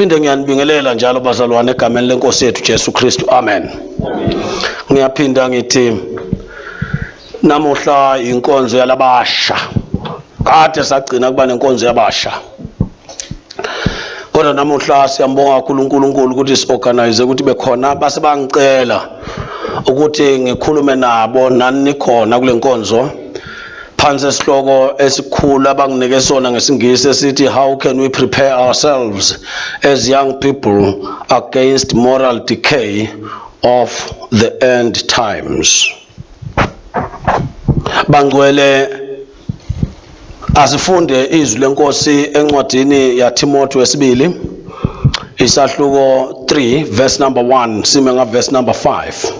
Phinde ngiyanibingelela njalo bazalwane egameni lenkosi yethu Jesu Kristu. Amen. Ngiyaphinda ngithi namuhla inkonzo yalabasha. Kade sagcina kuba nenkonzo yabasha. Kodwa namuhla siyambonga uNkulunkulu ukuthi siorganize ukuthi bekhona base bangicela ukuthi ngikhulume nabo nani nikhona kule nkonzo. Phansi esihloko esikhulu abanginike sona ngesingisi esithi how can we prepare ourselves as young people against moral decay of the end times. Bangcwele asifunde izwi lenkosi encwadzini ya Timothewe wesibili isahluko 3 verse number 1 sime nga verse number 5.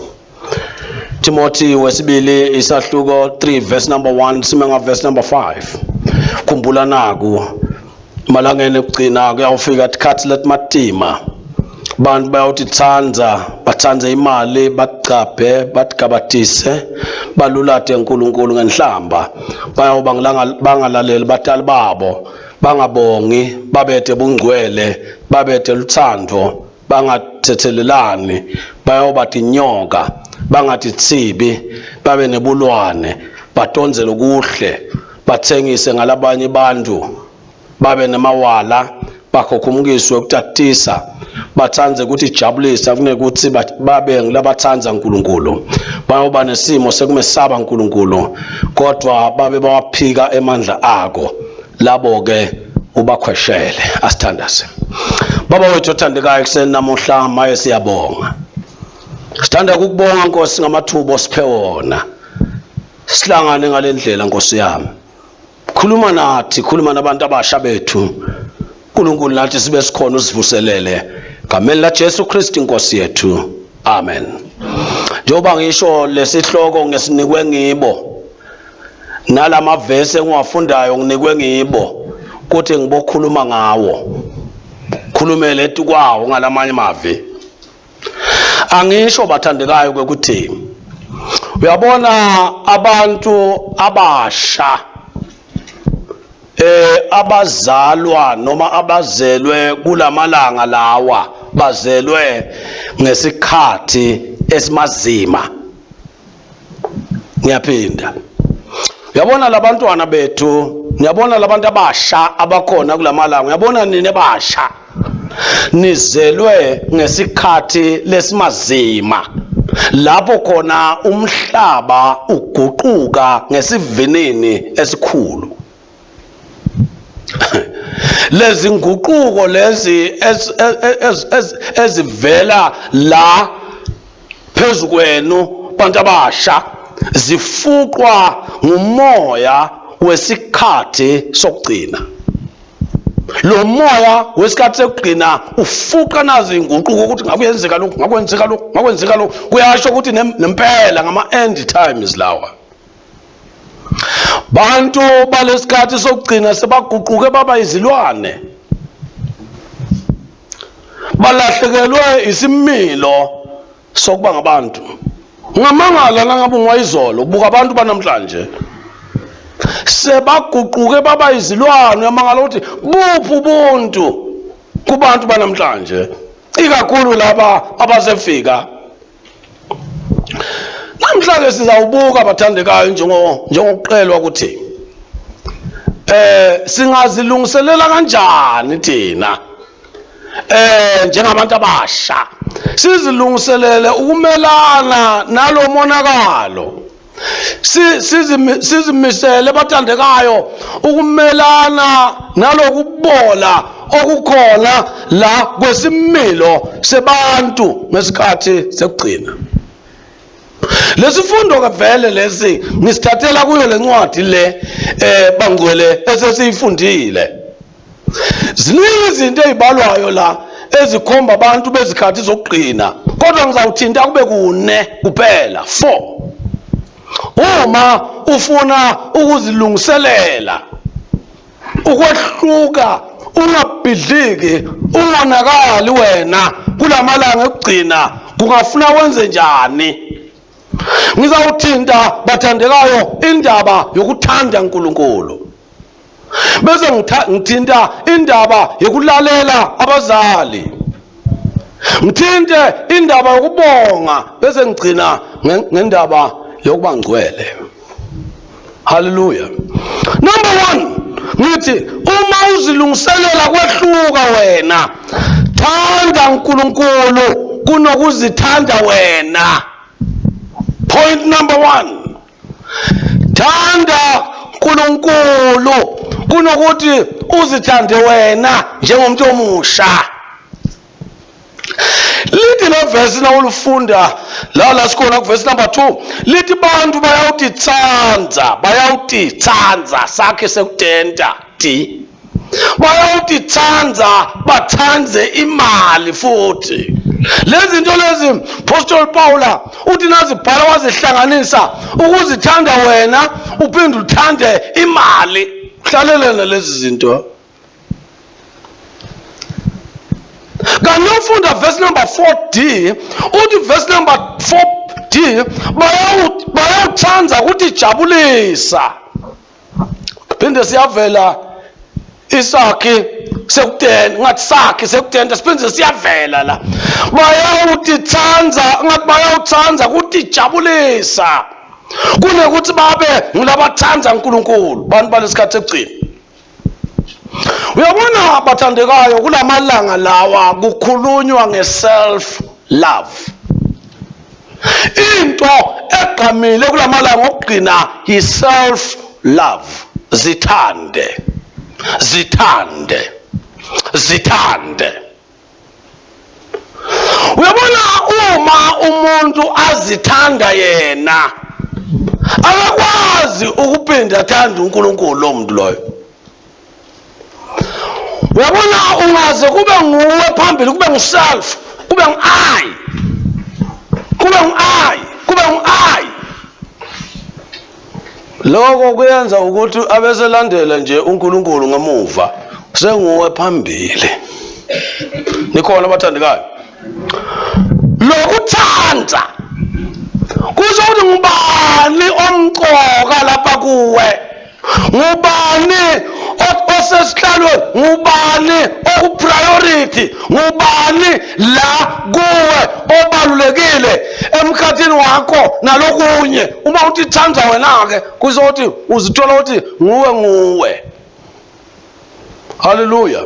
Timothy wesibili isahluko 3 verse number 1 sime nga verse number 5. Khumbula naku malangeni ekugcina kuyawufika tikhatsi leti matima bantu bayawuthi bathanze imali bacaphe batikabatise balulate uNkulunkulu ngenhlamba bayoba bangalaleli batali babo bangabongi babethe bungcwele babethe luthando bangathethelelani bayoba tinyoka bangathi tsibi babe nebulwane batonzele kuhle bathengise ngalabanye bantu babe nemawala bakhokhumukiswe ukutatisa bathanze ukuthi jabulisa kunekuthi babe ngilabathanza uNkulunkulu bayoba nesimo sekumesaba uNkulunkulu kodwa babe bawaphika emandla akho labo ke ubakhweshele asithandaze. Baba wethu othandekayo kuseni namuhla maye siyabonga. Sithanda ukubonga Nkosi ngamathuba osiphe wona. Sihlangane ngalendlela Nkosi yami. Khuluma nathi, khuluma nabantu abasha bethu. uNkulunkulu nathi sibe sikhona usivuselele. Ngameni la Jesu Kristu Nkosi yethu. Amen. Njengoba ngisho lesihloko ngesinikwe ngibo. Nalama verse engiwafundayo nginikwe ngibo. Kuthi ngibokhuluma ngawo. Khulumele ethi kwawo ngalamanye mavi. Angisho bathandekayo ukuthi uyabona abantu abasha abazalwa noma abazelwe kulamalanga lawa bazelwe ngesikhathi esimazima. Ngiyaphinda uyabona labantwana bethu ngiyabona labantu abasha abakhona kulamalanga uyabona nini abasha nizelwe ngesikhathi lesimazima lapho khona umhlaba uguquka ngesivinini esikhulu. Lezi nguquko lezi ezivela la phezukwenu bantu abasha zifuqwa ngumoya wesikhathi sokugcina. Lo moya wesikhathi sokugcina ufuqa nazo inguquko ukuthi ngakuyenzeka lokhu ngakwenzeka lokhu kuyasho ukuthi nempela ngama end times lawa. Bantu balesikhathi sokugcina sebaguquke baba izilwane. Balahlekelwe isimilo sokuba ngabantu. Ngamangala langabe ungwayizolo kubuka abantu banamhlanje. Sebaguquke baba izilwane yamangala ukuthi buphi ubuntu kubantu banamhlanje ikakhulu laba abasefika. Namhlanje sizawubuka bathandekayo njengokuqelwa ukuthi singazilungiselela kanjani thina njengabantu abasha sizilungiselele ukumelana nalo monakalo. Sizimisele bathandekayo ukumelana nalokubola okukhona la kwesimilo sebantu ngesikhathi sekugcina. Lesifundo kavele lesi ngisithathela kuyo lencwadi le bangcwele esesiyifundile. Ziningi izinto ezibalwayo la ezikhomba abantu bezikhathi zokugcina kodwa ngizawuthinta kube kune kuphela 4. Uma ufuna ukuzilungiselela ukwehluka ungabhidliki ungonakali wena kulamalanga ekugcina kungafuna wenze njani. Ngizawuthinta bathandekayo indaba yokuthanda uNkulunkulu. bese ngithinta indaba yokulalela abazali, ngithinte indaba yokubonga, bese ngigcina ngendaba yokuba ngcwele. Hallelujah. Number 1, ngithi uma uzilungiselela kwehluka wena, thanda uNkulunkulu kunokuzithanda wena. Point number 1, thanda uNkulunkulu kunokuthi uzithande wena njengomuntu omusha. Lithi le verse na ulufunda la sikhona ku verse number 2, lithi bantu bayawutitsanza sakhe sekutenta ti, bayawutitsanza bathanze imali futhi. Lezi zinto lezi Apostle Paula uthi nazibhala wazihlanganisa, ukuzithanda wena uphinde uthande imali. Hlalelena lezi zinto. Kanti ufunda verse number 4D, uthi verse number 4D bayawuthanza ukuthi jabulisa. Phinde siyavela isakhi sekutenta, ngathi sakhe sekutenta siphinde siyavela la. Bayawuthanza ukuthi jabulisa kunokuthi babe ngilabanthanza uNkulunkulu, bantu balesikhathi sekugcina. Uyabona bathandekayo, kulamalanga lawa kukhulunywa nge-self love. Into egqamile kulamalanga okugcina yi-self love. Zithande. Uyabona uma umuntu azithanda yena, akakwazi ukuphinda athanda uNkulunkulu lo muntu loyo. Uyabona ungaze kube nguwe phambili, kube ngu-self, kube ngu-I, lokho kuyenza ukuthi abeselandela nje uNkulunkulu ngemuva, senguwe phambili. Nikhona abathandekayo? Lokuthanza kusho ukuthi ngubani omqoka lapha kuwe, ngubani osesihlalweni, ngubani okupriority, ngubani la kuwe obalulekile emkhathini wakho nalokunye. Uma uthi thanda wena ke kusho ukuthi uzithola ukuthi nguwe. Hallelujah.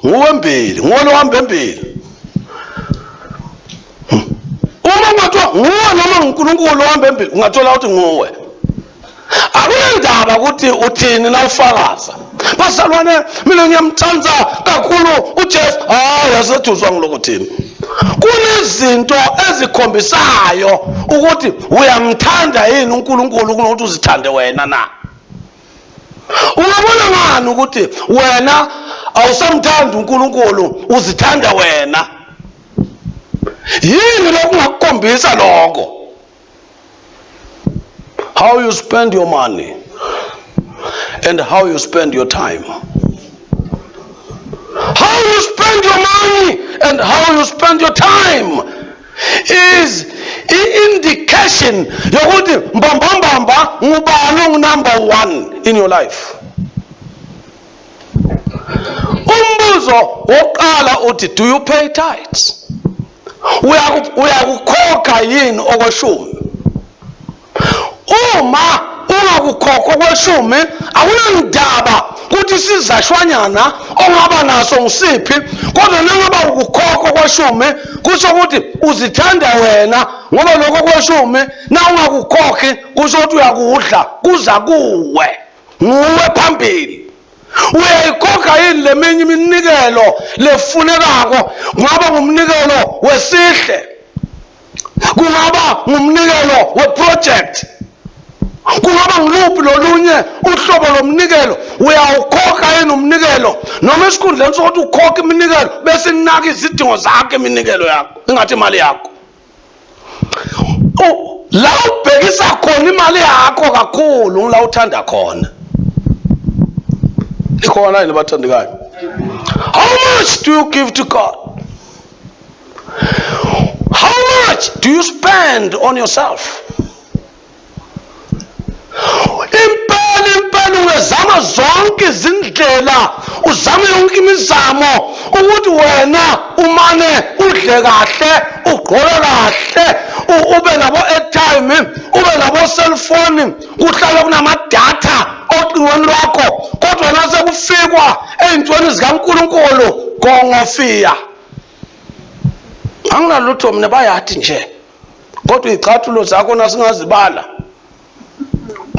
Nguwe mbili, nguwe lohamba embili. Uma ungathiwa nguwe noma uNkulunkulu ohamba embili, ungathola ukuthi nguwe. Akunendaba ukuthi uthini na ufakaza. Bazalwane, mina ngiyamthanda kakhulu uJesu. Yasethuthwa ngilokuthini. Kunezinto ezikhombisayo ukuthi uyamthanda yini uNkulunkulu kunokuthi uzithande wena na. Ungabona ngani ukuthi wena awusamthanda uNkulunkulu, uzithanda wena? Yini lokungakukhombisa lokho? How you spend your money and how you spend your time. How you spend your money and how you spend your time is indication yokuthi mbamba ngubani number 1 in your life. Umbuzo wokuqala uthi, do you pay tithes? Uyakukhokha yini okweshumi? Uma ungakukhokha okweshumi, akunandaba ukuthi sizashwanyana ongaba naso ngisiphi, kodwa nangaba ukukhokha okweshumi kusho ukuthi uzithanda wena, ngoba lokho okweshumi na ungakukhokhi kusho ukuthi uyakudla kuza kuwe, nguwe phambili. Uyayikhokha yini leminye iminikelo lefunekako? Kungaba ngumnikelo wesihle, kungaba ngumnikelo weproject, kungaba ngiluphi lolunye uhlobo lomnikelo. Uyawukhokha yini umnikelo? Noma esikhundleni sokuthi ukhokhe iminikelo bese ninaka izidingo zakhe iminikelo yakho, ingathi imali yakho. La ubhekisa khona imali yakho kakhulu ngila uthanda khona. Ikhona yini bathandekayo? How much do you give to God? How much do you spend on yourself? Impela kumele uyezama zonke izindlela, uzame yonke imizamo ukuthi wena umane udle kahle, ugqoke kahle, ube nabo airtime, ube nabo cellphone, kuhlala kunamadata oqingweni lwakho. Kodwa nase kufikwa ey'ntweni zikaNkulunkulu kongofia. Anginalutho mina bayathi nje, kodwa izicathulo zakho nasingazibala,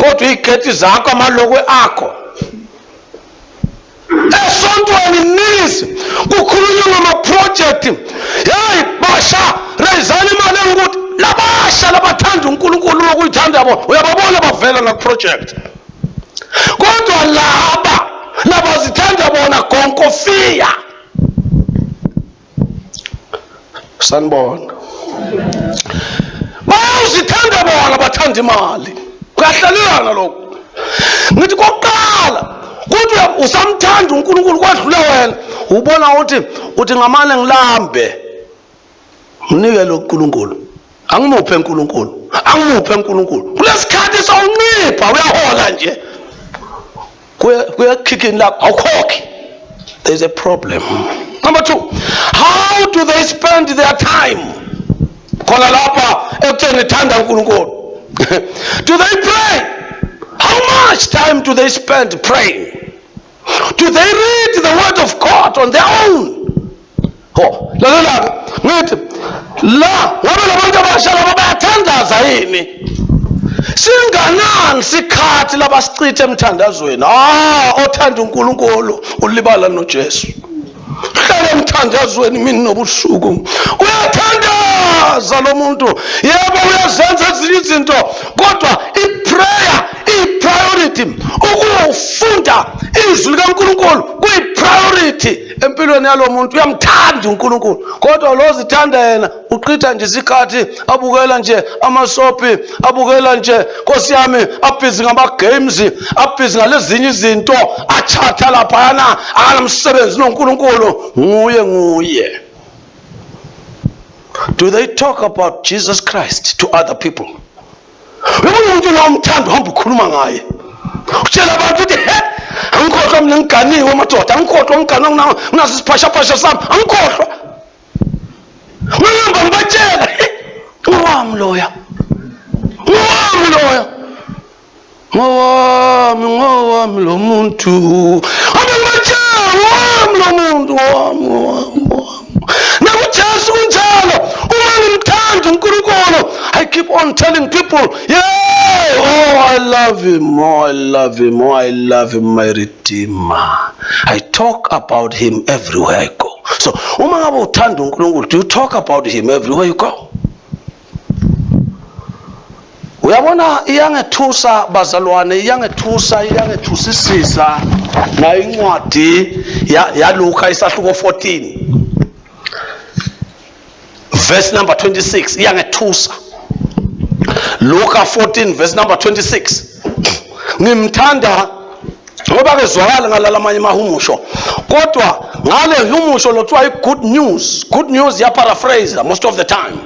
kodwa iy'khethi zakho amalokwe akho. Esontweni nisi kukhulunywa ngamaprojekthi. Hey basha, reyizani imali engukuthi labasha labathanda uNkulunkulu lokuyithanda bona uyababona bavela ngakuproject. Kodwa laba zithanda bona konkofia. Sanibona. Bayazithanda bona bathanda imali. Kuyahlalelana lokho. Ngithi kokuqala kuthi usamthanda uNkulunkulu kwadlula wena, ubona uthi ngamane ngilambe mnike lo uNkulunkulu. Angimuphe uNkulunkulu. Angimuphe uNkulunkulu. Kulesikhathi sawuncipha uyahola nje. Kuya kicking lakho awukhokhi. There is a problem. Number 2, how do they spend their time? Khona lapha ekutheni thanda uNkulunkulu. Do they pray? How much time do they spend praying? Do they read the word of God on their own? Oh, lalela ngithi la ngabe labantu abasha laba bayathandaza yini? Singanani sikhathi labasichithe emthandazweni. Othanda uNkulunkulu ulibala noJesu. Hlala emthandazweni mini nobusuku. Uyathandaza lo muntu. Yebo uyazenza ezinye izinto, kodwa i-priority ukufunda izwi likaNkulunkulu kuyi-priority empilweni yalo muntu. Uyamthanda uNkulunkulu, kodwa lo zithanda yena uqitha nje isikhathi abukela nje amasopi, abukela nje Nkosi yami abhizi ngama-games, abhizi ngalezinye izinto, achatha laphayana akanamsebenzi noNkulunkulu. Nguye. Do they talk about Jesus Christ to other people? Uyabona umuntu nomthando uhamba ukhuluma ngaye. Utshela abantu ukuthi angikhohlwa mina ngiganiwe madoda, angikhohlwa ngiganiwe unazo isiphashapasha sami, angikhohlwa. Ngihamba ngibatshela, ngowami loya. Ngowami lo muntu. Ngowami lo muntu, ngowami. NakuJesu kunjalo. Uma ngimthanda uNkulunkulu, I keep on telling people, I love him, I love him, I love him, my Redeemer. I talk about him everywhere I go. So, uma ngabe uthanda uNkulunkulu, do you talk about him everywhere you go? Uyabona iyangethusa bazalwane, iyangethusisisa na incwadi ya Luka isahluko 14 verse number 26. Iyangethusa. Luka 14 verse number 26. Ngimthanda ngoba kezwakala ngalala amanye mahumusho, kodwa ngale humusho lothiwa good news. Good news ya paraphrase most of the time.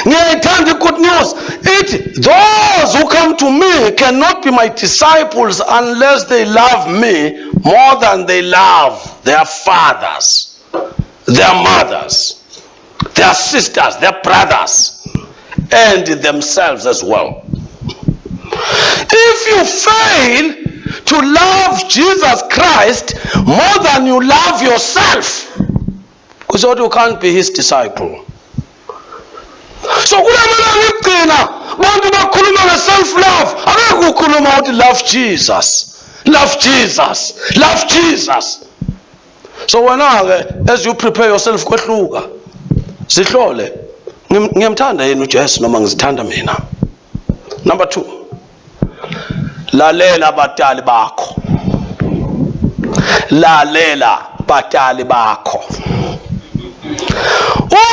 Ngiyayithanda good news. Those who come to me cannot be my disciples unless they love me more than they love their fathers, their mothers, their sisters, their brothers, and themselves as well. If you fail to love Jesus Christ more than you love yourself, because you can't be his disciple. So kulamela ngigcina bantu bakhuluma nge-self love, angeke ukhuluma ukuthi love Jesus, love Jesus, love Jesus. So wena-ke as you prepare yourself kwehluka, sihlole ngiyamthanda yena uJesu noma ngizithanda mina. Number 2, lalela abatali bakho. Lalela abatali bakho.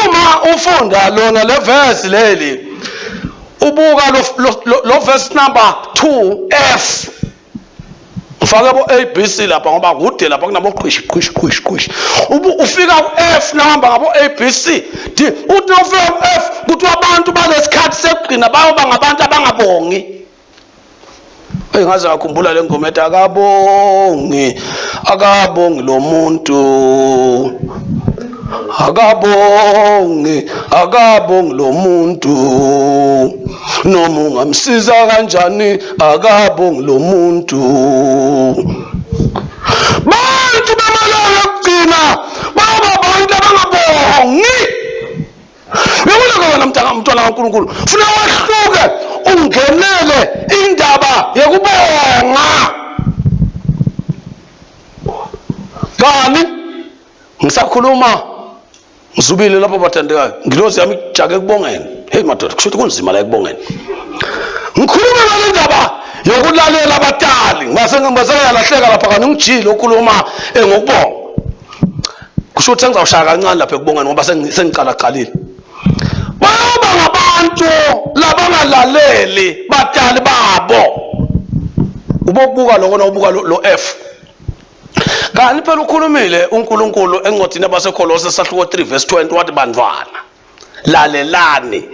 Uma ufunda lona le verse leli, ubuka lo verse number 2F, ufake bo ABC lapha ngoba kude lapha kunabo qhishi. Ufika ku-F nahamba ngabo ABC. Uthi ufika ku-F kuthi abantu balesikhathi sekugcina bayoba ngabantu abangabongi. engaze ngakhumbula le ngoma ethi akabongi lo muntu, akabongi lo muntu, noma ungamsiza kanjani akabongi lo muntu. Bantu bamalanga okugcina baba abantu abangabongi. Uyabona kona mntwana kaNkulunkulu, funa wahluke ungenele indaba yokubonga. Kani ngisakhuluma ngizubile lapho bathandekayo, ngilozi yami ijake ekubongeni. Hey madoda, kusho ukuthi kunzima la ekubongeni. Ngikhuluma ngale ndaba yokulalela abatali, ngase ngiyalahleka lapha kani ngijile ukukhuluma ngokubonga. Kusho ukuthi ngizawushaya kancane lapha ekubongeni ngoba sengiqala qalile. Baba ngabantu labangalaleli batali babo. Ubokubuka lokho ubuka lo F. Kanti phela ukhulumile uNkulunkulu encwadzini yabaseKolose sahluko 3 verse 20 wathi bandwana lalelani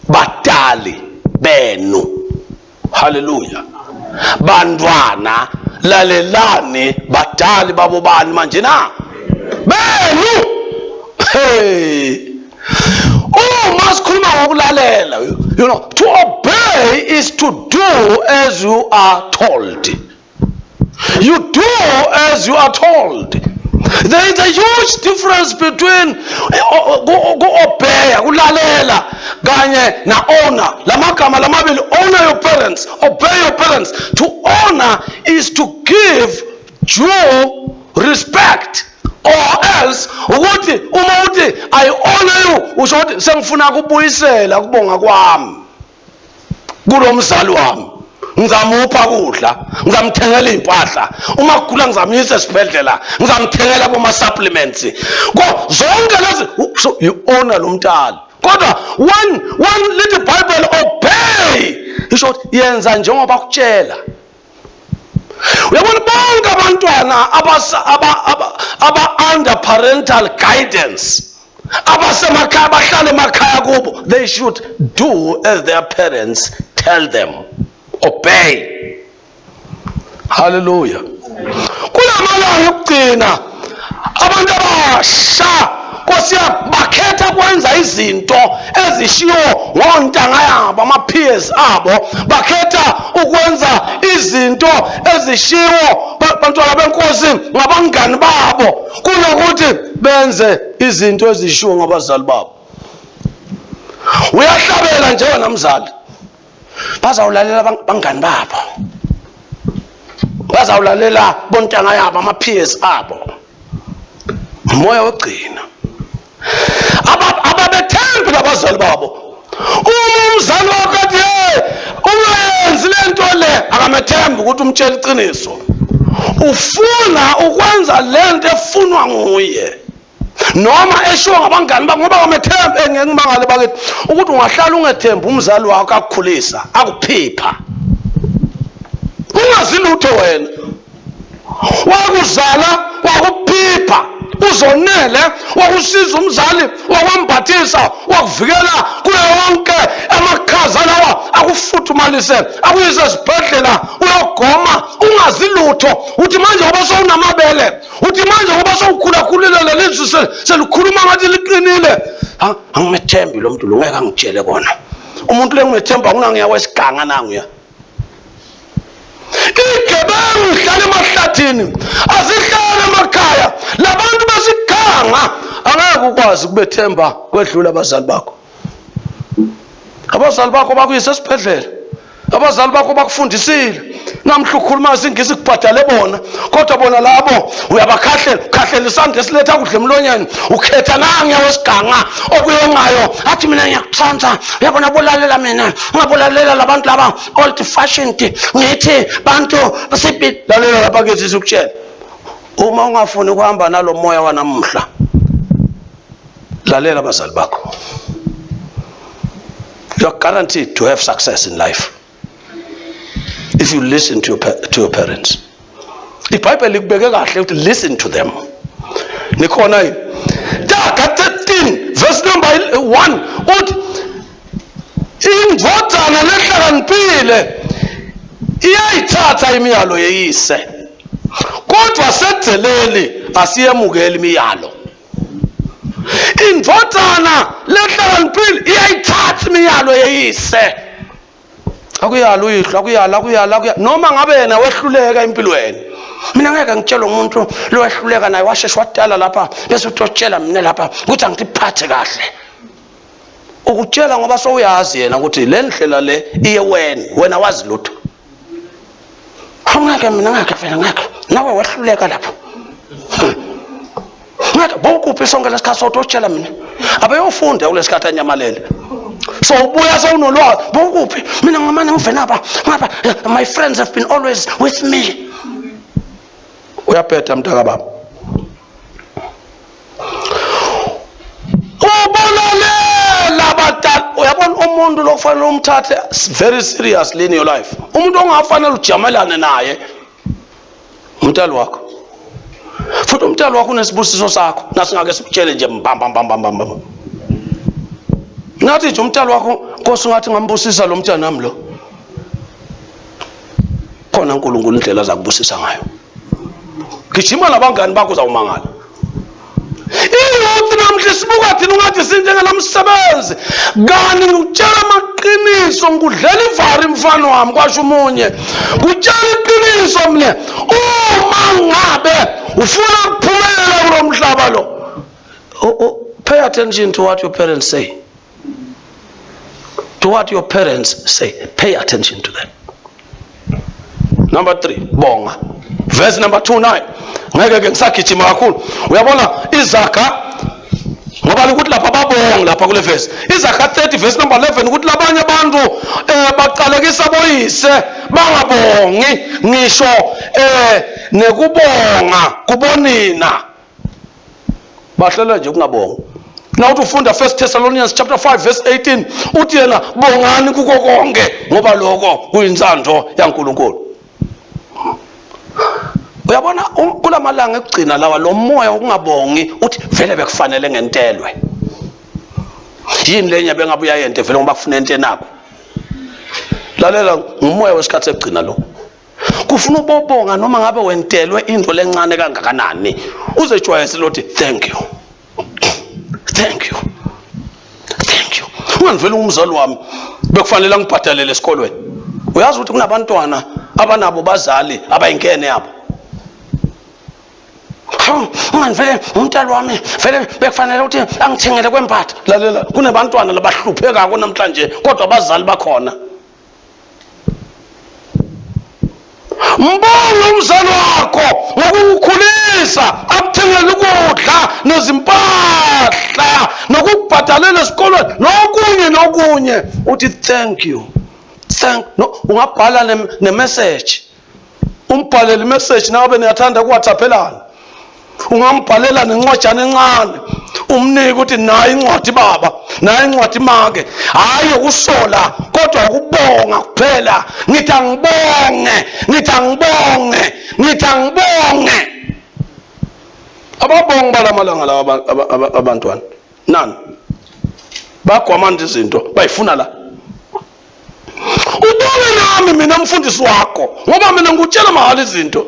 batali benu. Hallelujah. Bandwana lalelani batali babo bani manje na benu. Hey, must ukulalela. You know, to obey is to do as you are told. You do as you are told. There is a huge difference between obey, kulalela, kanye na honor. Lamagama lamabili, honor your parents, obey your parents. To honor is to give due respect. Or else, ukuthi uma uthi I honor you, usho ukuthi sengifuna ukubuyisela ukubonga kwami kulo mzali wami. Ngizamupha kudla, ngizamthengela impahla, uma kugula ngizamyisa esibhedlela, ngizamthengela kuma supplements. Zonke lezi, so you honor lo mntali. Kodwa one little Bible obey, isho yenza njengoba kutshela. Uyabona bonke abantwana aba under parental guidance, abasemakhaya bahlala emakhaya kubo, they should do as their parents tell them. Obey. Hallelujah. Kulamalanga okugcina abantu abasha Nkosi bakhetha kwenza izinto ezishiwo ngontanga yabo, ama-peers abo bakhetha ukwenza izinto ezishiwo bantwana benkosi ngabangani babo kunokuthi benze izinto ezishiwo ngabazali babo. Uyahlabela njengamzali, bazawulalela bangani babo, bazawulalela bontanga yabo, ama-peers abo. Umoya wogcina ababethembi labazali babo. Umzali wakho athi ungayenzi lento le, akamethembi ukuthi umtshela iqiniso. Ufuna ukwenza lento efunwa nguye noma eshiwo ngabangani bakho ngoba kamethembi. Engengimangale bakithi ukuthi ungahlala ungethembi umzali wakho akukhulisa, akuphipha, ungazi lutho wena, wakuzala wakuphipha, uzonele, wakusiza umzali, wakwambathisa, wakuvikela kuyo yonke amakhaza lawa, akufuthumalise, akuyise esibhedlela uyogoma, ungazi lutho. Uthi manje ngoba sowunamabele, uthi manje ngoba sowukhulakhulile lelizwi selikhuluma ngathi liqinile. Angimethembi lo muntu lo, ngeke angitshele kona. Umuntu lengimethemba kunangiya kwesiganga nanguya. Igebengu ihlala emahlathini, azihlala emakhaya. Labantu basiganga angeke ukwazi ukubethemba kwedlula abazali bakho. Abazali bakho bakuyise esibhedlela, abazali bakho bakufundisile, namhla ukhuluma isingisi kubhadale bona, kodwa bona labo uyabakhahlela isandla esiletha kudla emlonyeni, ukhetha nangiya wesiganga okuyongayo. Athi mina ngiyakuthanda, uyabona bolalela mina, ngabolalela labantu laba old fashioned, ngithi bantu basiphi lalela lapha ke sizukutshela. Uma ungafuni ukuhamba nalo moya wanamuhla, lalela abazali bakho. You are guaranteed to have success in life if you listen to your parents. iBhayibheli libeke kahle ukuthi listen to them. Nikhona yini? Jaga 13 verse number 1 uthi indvodana lehlakaniphile iyayithatha imiyalo yeyise, kodwa segceleli asiyemukeli imiyalo. Indvodana lehlakaniphile iyayithatha imiyalo yeyise. Akuyala uyihlo, akuyala noma ngabe yena wehluleka empilweni. Mina ngeke ngitshele umuntu lowehluleka naye washesha wadala lapha bese utotshela mina lapha ukuthi angiphathe kahle. Ukutshela ngoba sowuyazi yena ukuthi le ndlela le iye wena wazi lutho. Ngeke mina ngeke phela ngeke nawe wehluleka lapha. Ngeke bokuphi sonke lesikhathi sototshela mina. Abayofunda kulesikhathi anyamalele. So ubuya sewunolwazi bokuphi mina ngamane ngivena ngapha my friends have been always with me. Uyaphetha mntaka baba. Ubalalela abadala. Uyabona umuntu lokufanele umthathe very seriously in your life. Umuntu ongafanele ujamelane naye umntali wakho. Futhi umntali wakho unesibusiso sakho nasingake sikutshele nje mbamba. Nathi nje umntali wakho Nkosi ngathi ngambusisa lo mntana nami lo. Khona uNkulunkulu indlela azakubusisa ngayo. Gijima nabangani bakho uzawumangala. Iyothi namhla sibuka thina ungathi sinjengelamsebenzi. Ngani ngikutshela amaqiniso ngikudlela ivari mfana wami kwasho umunye. Ngikutshela iqiniso mina. Uma ngabe ufuna ukuphumelela kulo mhlaba lo. Pay attention to what your parents say. To what your parents say. Pay attention to them. Number 3, bonga. Verse number 2:9. Ngeke ngisagijima kakhulu. Uyabona izakha ngoba ukuthi lapha babonga lapha kule verse. Izakha 30 verse number 11 ukuthi labanye abantu baqalekisa boyise bangabongi ngisho nekubonga kubonina. Bahlela nje ukungabonga. Now uthi ufunda 1 Thessalonians chapter 5 verse 18 uthi yena bongani kuko konke ngoba lokho kuyinzando yaNkulunkulu. Uyabona kulamalanga ekugcina lawa lo moya ukungabongi uthi vele bekufanele ngentelwe. Yini lenye bengabuya yente vele ngoba kufuna into enakho. Lalela ngumoya wesikhathi ekugcina lo. Kufuna ubobonga noma ngabe wentelwe into lencane kangakanani. Uzejwayeze lothi thank you. Thank you. Thank you. Ungangivela umzali wami bekufanele ngibhadalele esikolweni. Uyazi ukuthi kunabantwana abanabo bazali abayinkene yabo. Ungangivele umntali wami vele bekufanele ukuthi angithengele kwempatha. Lalela kunabantwana labahlupheka namhlanje kodwa abazali bakhona. Mbonga umzali wakho ngokukhulisa akuthengele ukudla nezimpahla nokubhadalela esikolweni nokunye uthi thank you. No ungabhala ne-message. Umbhalele i-message nawe niyathanda kuWhatsAppelana. Ungambhalela nencwajana encane. Umnike ukuthi nayi incwadi baba, nayi incwadi make. Hayi ukusola kodwa ukubonga kuphela. Ngithi angibonge. Ababonga balamalanga la abantwana. Nani? Bagwamanda izinto bayifuna la. Ubonge nami mina mfundisi wakho ngoba mina ngikutshela mahala izinto.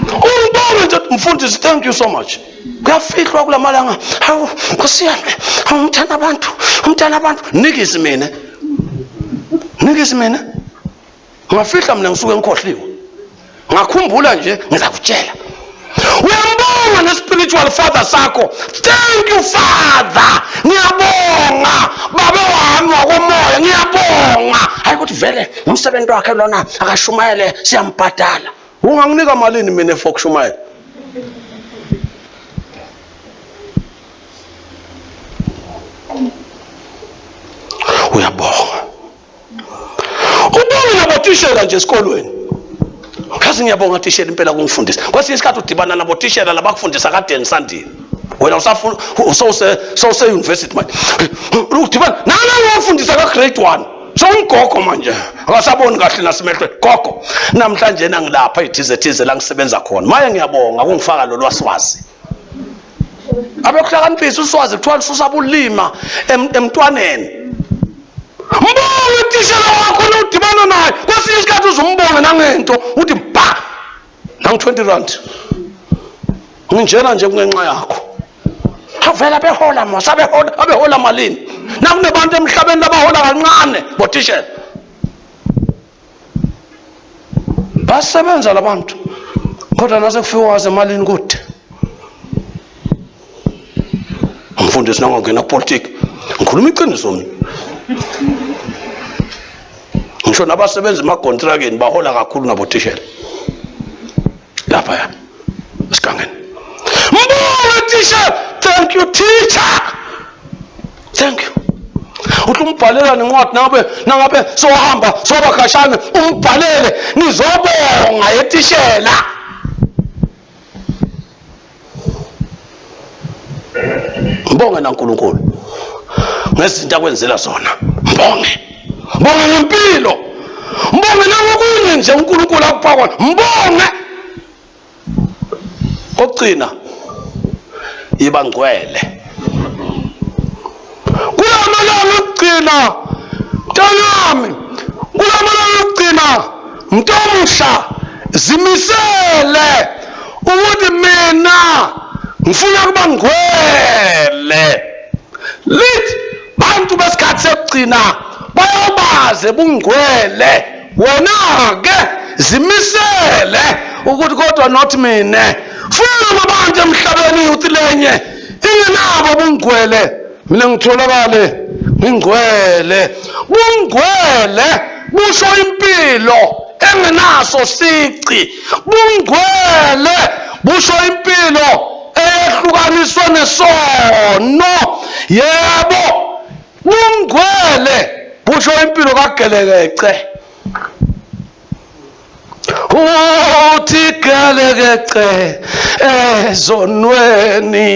Ubonge nje mfundisi, thank you so much. Kuyafihlwa kulamalanga. Hawu Nkosi yami, umthana abantu nikisi mina. Ngafihla mina ngisuke ngikhohliwe. Ngakhumbula nje ngizakutshela. Uyambonga ne-spiritual father sakho. Thank you Father. Ngiyabonga baba wami wakomoya, ngiyabonga. Hayi ukuthi vele umsebenzi wakhe lona akashumayele siyambhadala. Unganginika malini mina for kushumayela? Uyabonga. Ubonga nabothishela nje esikolweni. Kasi ngiyabonga thishela impela kungifundisa. Kwesinye isikhathi udibana nabo thishela labakufundisa kadeni sandini. Wena usafuna sowuse university manje. Udibana nana ngofundisa ka grade 1. So ungogo manje. Akasaboni kahle nasemehlweni. Gogo. Namhlanje ngilapha ithize la ngisebenza khona. Maye ngiyabonga kungifaka lo lwaswazi. Abekuhlakaniphisa uswazi kuthiwa usabulima emntwaneni. Mbonge utishela wakho udibana naye. Kwesinye isikhathi uzumbonge nangento uthi ba nang 20 rand. Nginjena nje kungenxa yakho. Avela behola mos abehola malini. Nakunebantu emhlabeni labahola kancane botishela. Basebenza labantu. Kodwa nase kufika waze malini kude. Umfundisi nangongena kupolitiki. Ngikhuluma iqiniso mina. Ngisho nabasebenza emakontrakeni bahola kakhulu nabotishela. Lapha ya. Sikangeni. Mbonge teacher. Thank you teacher. Thank you. Uthi umbhalela nencwadi nangabe sohamba sobakashana umbhalele nizobonga yetishela. Mbonge naNkulunkulu ngezinto akwenzela zona. Mbonge ngempilo. Mbonge nangokunye nje uNkulunkulu akupha kona. Mbonge. Kokugcina yiba ngcwele. Kulamalanga okugcina mntayami, kulamalanga okugcina mntomusha zimisele ukuthi mina ngifuna kuba ngcwele. Lithi bantu besikhathi sekugcina bayabaze bungcwele. Wena ke zimisele ukuthi kodwa not mina. Funa abantu emhlabeni uthi lenye ingenabo bungcwele. Mina ngitholakale ngingcwele. Bungcwele busho impilo engenaso sici. Bungcwele busho impilo ehlukaniswe nesono. Yebo, bungcwele busho impilo kaGelekece. Uthi Gelekece ezonweni.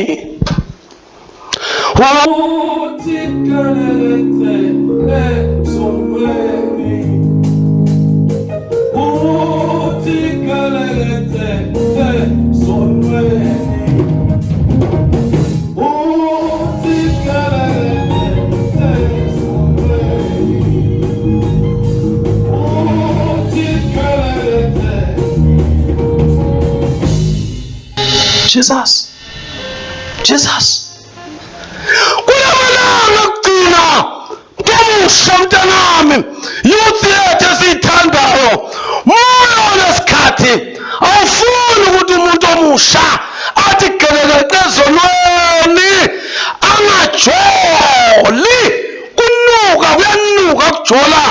Uthi Gelekece ezonweni. Uthi Gelekece ezonweni. Uthi Gelekece ezonweni. Uthi Gelekece. Jesus. Kulamalanga okugcina ntomusha mntanami youth yethu esiyithandayo moyo lesikhathi awufuni ukuthi umuntu omusha athi Gelekece ezonweni angajoli. Kuyanuka kujola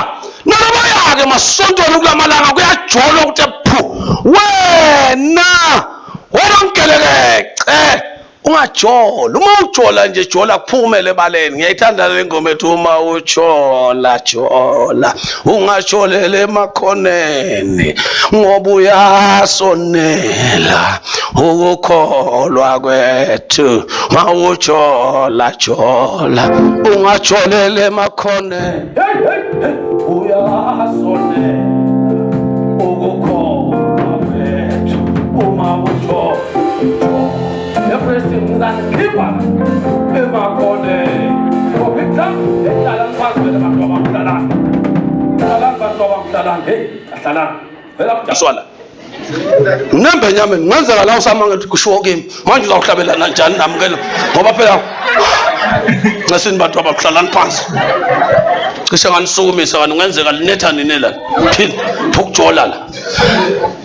nalabayake masontweni kulamalanga kuyajola ukuthi phu wena wena Gelekece ungajola. Uma ujola nje jola kuphumele ebaleni. Ngiyayithanda le ngoma ethi uma ujola jola ungajolele emakhoneni ngoba uyasonela ukukholwa kwethu. Uma ujola jola ungajolele emakhoneni uyasonela ukukholwa kwethu. Uma ujola everything ngizanikhipha emakhoneni. Ngophetha ehlala ngiphansi abantu abamhlalana. Abantu abamhlalana. Hey, ahlalana. Vela kujaswala. Mnembe enyameni ngenzeka la usamanga ukuthi kushiwo kimi. Manje uzawuhlabelana njani nami ke ngoba phela ngasini bantu abahlalana phansi. Cishe nganisukumisa kanti ngenzeka linetha nini la. Phini ukujola la.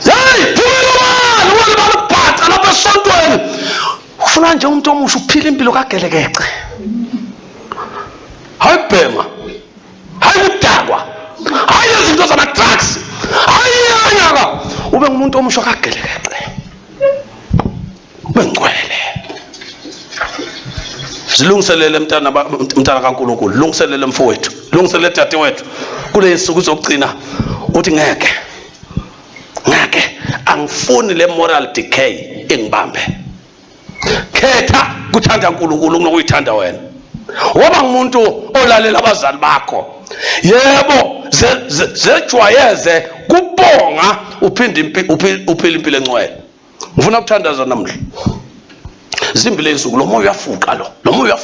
Hey, phela balibhatha lapha esontweni. Ufuna nje umuntu omusha ukuphila impilo kaGelekece. Hayi bhema. Hayi udakwa. Hayi izinto zama-drugs. Hayi anyaka. Ube ngumuntu omusha kaGelekece. Ube ngcwele. Silungiselele mntana kaNkulunkulu. Lungiselele mfowethu. Lungiselele dadewethu. Kule insuku zokugcina uthi ngeke angifuni le moral decay engibambe. Khetha kuthanda uNkulunkulu kunokuyithanda wena. Woba ngumuntu olalela abazali bakho. Yebo, zejwayeze kubonga uphinde uphile impilo engcwele. Ngifuna ukuthandaza namhla. zimbili insuku lo moya uyafuqa lo moya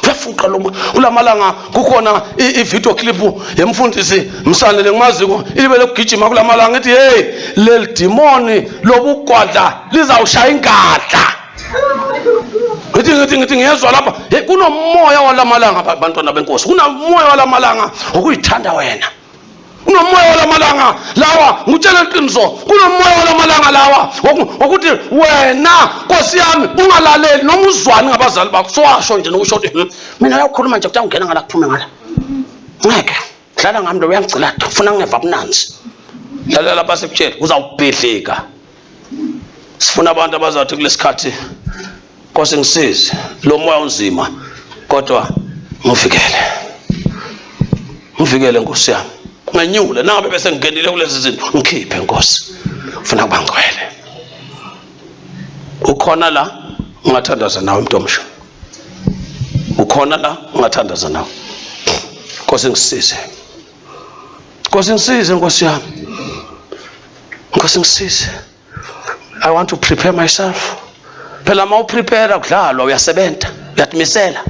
uyafuqa lo kulamalanga kukhona i-video clip yemfundisi Msanele ngimaziko ibe lokugijima kulamalanga ethi hey leli demoni lobugwadla lizawushaya inkadla ngithi ngiyezwa lapha kunomoya walamalanga abantwana benkosi kunomoya walamalanga ukuyithanda wena kunomoya walamalanga lawa ngutshela iqiniso kunomoya walamalanga lawa ukuthi wena Nkosi yami ungalaleli noma uzwani ngabazali bakho sowasho nje nokusho ukuthi mina uyakhuluma nje kuthiwa ungena ngala kuphume ngala ngeke dlala ngami lo uyangicela ufuna ngeva bunanzi dlala lapha sikutshela uzawubhidlika sifuna abantu abazathi kulesikhathi Nkosi ngisize lo moya unzima kodwa ngivikele Nkosi yami nganyule nangabe bese ngingenile kulezi zinto ngikhiphe Nkosi ufuna kubangcwele ukhona la ungathandaza nawe mntomsho ukhona la ungathandaza nawe Nkosi ngisize Nkosi yami Nkosi ngisize I want to prepare myself phela ma uprepare kudlalwa uyasebenza uyatimisela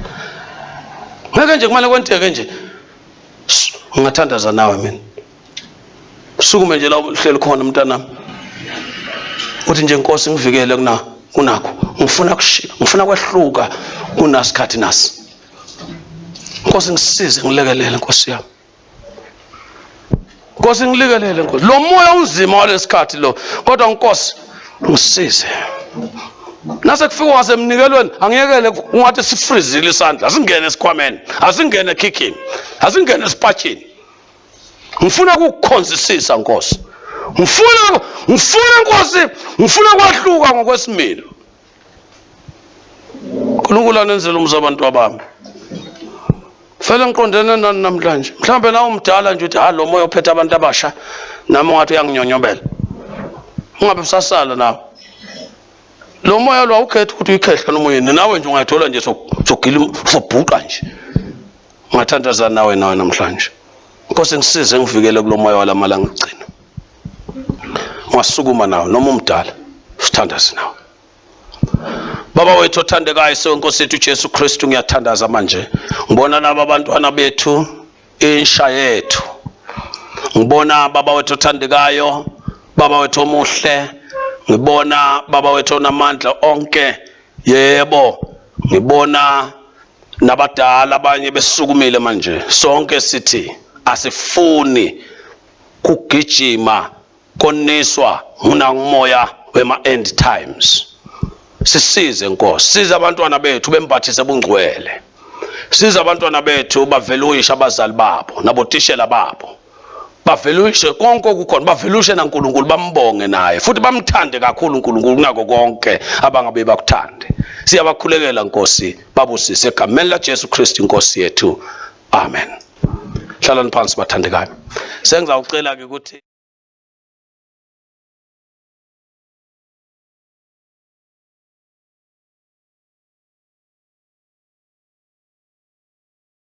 ngeke nje kumele kwenteke nje ungathandaza nawe mina sukume nje la uhleli khona mntanami uthi nje Nkosi ngivikele kunakho ngifuna kwehluka kunasikhathi nasi Nkosi ngisize ngilekelele Nkosi yami Nkosi ngilekelele Nkosi lo moya unzima walesikhathi lo kodwa Nkosi ngisize nase kufika wasemnikelweni angiyekele ungathi sifrizile isandla asingene esikhwameni asingene kicking asingene esipatshini ngifuna ukukhonsisisa Nkosi ngifuna Nkosi ngifuna kwahluka ngokwesimilo uNkulunkulu anenzele umzabantu abami fela ngiqondene nani namhlanje mhlambe na umdala nje uthi lo moya ophethe abantu abasha nami ungathi uyanginyonyobela ungabe usasala nawe lo moya lo awukhethi ukuthi uyikhehla nomoyeni nawe nje ungayithola nje sogila sobhuqa nje ungathandazana nawe namhlanje Nkosi ngisize ngivikele kulo moya walamalanga ugcina ungasukuma nawe noma umdala sithandaze nawe Baba wethu othandekayo seNkosi yethu Jesu Kristu ngiyathandaza manje ngibona laba abantwana bethu insha yethu ngibona baba wethu othandekayo baba wethu omuhle ngibona baba wethu onamandla onke yebo ngibona nabadala abanye besukumile manje sonke sithi asifuni kugijima koniswa ngumoya wema end times sisize Nkosi siza abantwana bethu bembathise bungcwele siza abantwana bethu bavelushe abazali babo nabotishela babo bavelushe konke okukhona bavelushe naNkulunkulu bambonge naye futhi bamthande kakhulu uNkulunkulu kunako konke abangabe bakuthande siyabakhulekela Nkosi babusise egameni laJesu Kristu Inkosi yethu amen hlalani phansi bathandekayo sengizawucela ke ukuthi